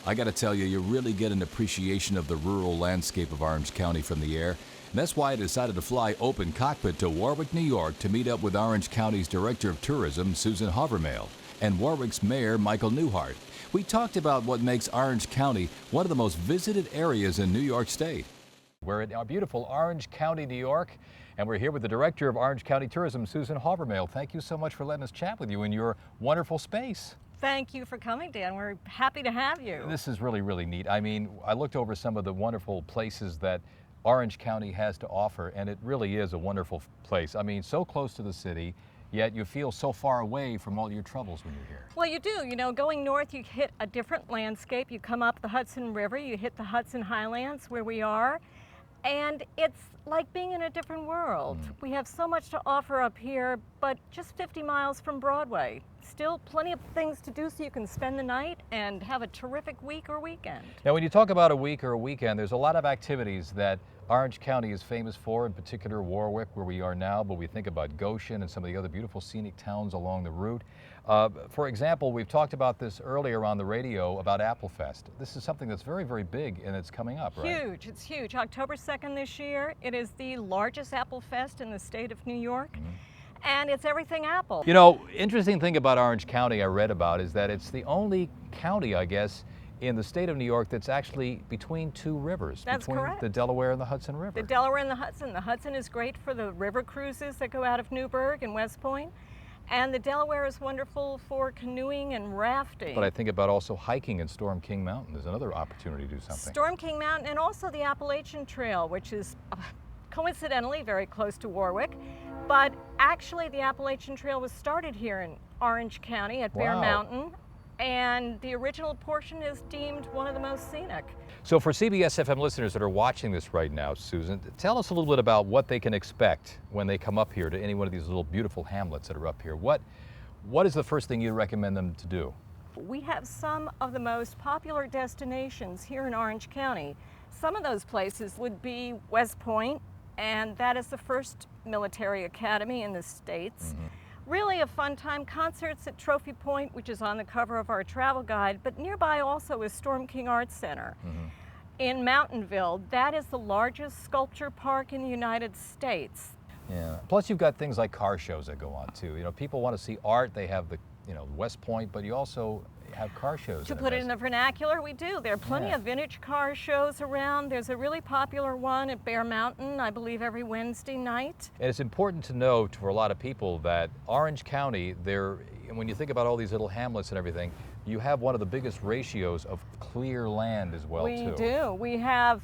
I got to tell you, you really get an appreciation of the rural landscape of Orange County from the air. And that's why I decided to fly open cockpit to Warwick, New York to meet up with Orange County's Director of Tourism, Susan Hawvermale, and Warwick's Mayor, Michael Newhart. We talked about what makes Orange County one of the most visited areas in New York State. We're in our beautiful Orange County, New York, and we're here with the Director of Orange County Tourism, Susan Hawvermale. Thank you so much for letting us chat with you in your wonderful space. Thank you for coming, Dan. We're happy to have you. This is really, really neat. I mean, I looked over some of the wonderful places that Orange County has to offer, and it really is a wonderful place. I mean, so close to the city, yet you feel so far away from all your troubles when you're here. Well, you do. You know, going north, you hit a different landscape. You come up the Hudson River, you hit the Hudson Highlands where we are, and it's like being in a different world. We have so much to offer up here, but just 50 miles from Broadway. Still plenty of things to do so you can spend the night and have a terrific week or weekend. Now, when you talk about a week or a weekend, there's a lot of activities that Orange County is famous for, in particular Warwick, where we are now, but we think about Goshen and some of the other beautiful scenic towns along the route. For example, we've talked about this earlier on the radio about Applefest. This is something that's very, very big, and it's coming up, right? Huge, it's huge. October 2nd this year, it is the largest Applefest in the state of New York. And it's everything apple. You know, interesting thing about Orange County I read about is that it's the only county, I guess, in the state of New York that's actually between two rivers. That's between correct. The Delaware and the Hudson River. The Delaware and the Hudson. The Hudson is great for the river cruises that go out of Newburgh and West Point. And the Delaware is wonderful for canoeing and rafting. But I think about also hiking in Storm King Mountain. There's another opportunity to do something. Storm King Mountain, and also the Appalachian Trail, which is coincidentally very close to Warwick. But actually the Appalachian Trail was started here in Orange County at Bear Mountain. And the original portion is deemed one of the most scenic. So for CBS-FM listeners that are watching this right now, Susan, tell us a little bit about what they can expect when they come up here to any one of these little beautiful hamlets that are up here. What is the first thing you recommend them to do? We have some of the most popular destinations here in Orange County. Some of those places would be West Point, and that is the first military academy in the States. Really a fun time. Concerts at Trophy Point, which is on the cover of our travel guide, but nearby also is Storm King Arts Center. In Mountainville, that is the largest sculpture park in the United States. Yeah. Plus you've got things like car shows that go on too. You know, people want to see art. They have the, West Point, but you also have car shows. To put it in the vernacular, we do. There are plenty of vintage car shows around. There's a really popular one at Bear Mountain, I believe every Wednesday night. And it's important to note for a lot of people that Orange County, when you think about all these little hamlets and everything, you have one of the biggest ratios of clear land as well, too. We do. We have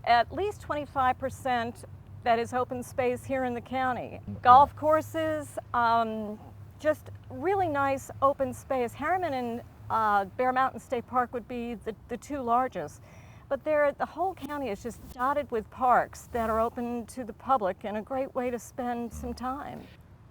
at least 25% that is open space here in the county. Golf courses, just really nice open space. Harriman and Bear Mountain State Park would be the two largest. But the whole county is just dotted with parks that are open to the public and a great way to spend some time.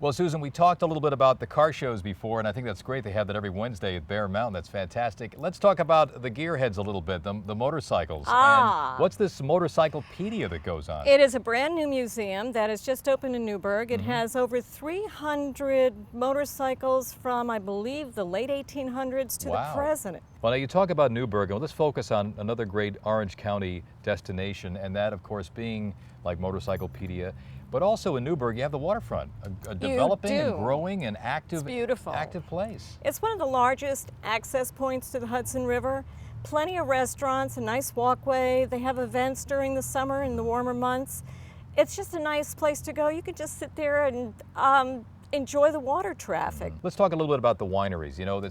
Well, Susan, we talked a little bit about the car shows before, and I think that's great. They have that every Wednesday at Bear Mountain. That's fantastic. Let's talk about the gearheads a little bit, the motorcycles. And what's this motorcyclepedia that goes on? It is a brand new museum that has just opened in Newburgh. It has over 300 motorcycles from, I believe, the late 1800s to the present. Well, now you talk about Newburgh, and let's focus on another great Orange County destination, and that, of course, being like Motorcyclepedia. But also in Newburgh, you have the waterfront, a developing and growing and active place. It's one of the largest access points to the Hudson River. Plenty of restaurants, a nice walkway. They have events during the summer in the warmer months. It's just a nice place to go. You could just sit there and enjoy the water traffic. Let's talk a little bit about the wineries. You know,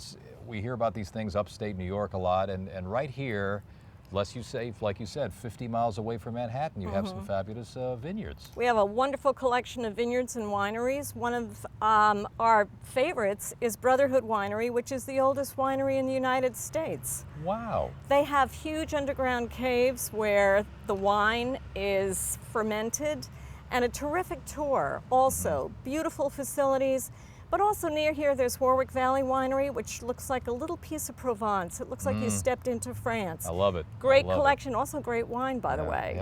we hear about these things upstate New York a lot, and right here, unless you say, like you said, 50 miles away from Manhattan, you have some fabulous vineyards. We have a wonderful collection of vineyards and wineries. One of our favorites is Brotherhood Winery, which is the oldest winery in the United States. Wow. They have huge underground caves where the wine is fermented, and a terrific tour also. Beautiful facilities. But also near here, there's Warwick Valley Winery, which looks like a little piece of Provence. It looks like you stepped into France. I love it. Great collection, also great wine, by the way.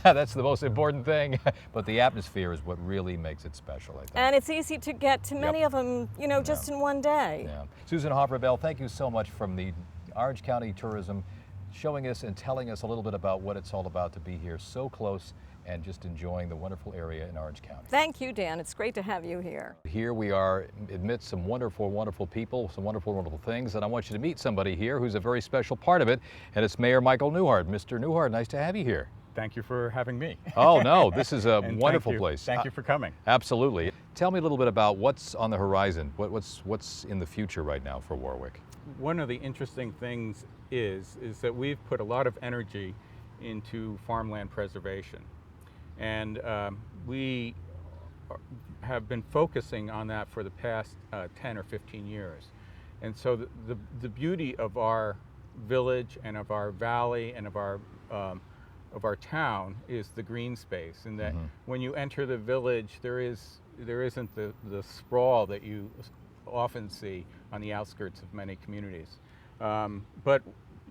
That's the most important thing. But the atmosphere is what really makes it special, I think. And it's easy to get to many of them, just in one day. Susan Hawvermale, thank you so much from the Orange County Tourism showing us and telling us a little bit about what it's all about to be here so close and just enjoying the wonderful area in Orange County. Thank you, Dan. It's great to have you here. Here we are amidst some wonderful, wonderful people, some wonderful, wonderful things, and I want you to meet somebody here who's a very special part of it, and it's Mayor Michael Newhart. Mr. Newhart, nice to have you here. Thank you for having me. Oh no, this is a And wonderful place. Thank you for coming. Absolutely. Tell me a little bit about what's on the horizon. What's in the future right now for Warwick? One of the interesting things is that we've put a lot of energy into farmland preservation. And we have been focusing on that for the past 10 or 15 years. And so the beauty of our village and of our valley and of our town is the green space, and that when you enter the village, there isn't the sprawl that you often see on the outskirts of many communities. But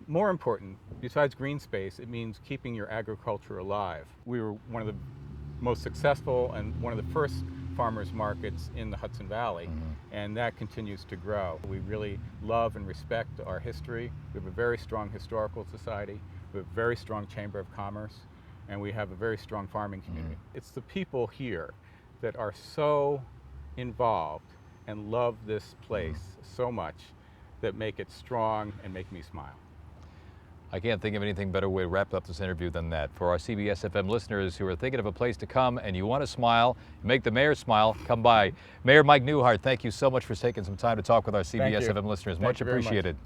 more important, besides green space, it means keeping your agriculture alive. We were one of the most successful and one of the first farmers markets in the Hudson Valley, and that continues to grow. We really love and respect our history. We have a very strong historical society. We have a very strong Chamber of Commerce, and we have a very strong farming community. It's the people here that are so involved and love this place so much that make it strong and make me smile. I can't think of anything better way to wrap up this interview than that. For our CBS-FM listeners who are thinking of a place to come and you want to smile, make the mayor smile, come by. Mayor Mike Newhart, thank you so much for taking some time to talk with our CBS-FM listeners. Much appreciated.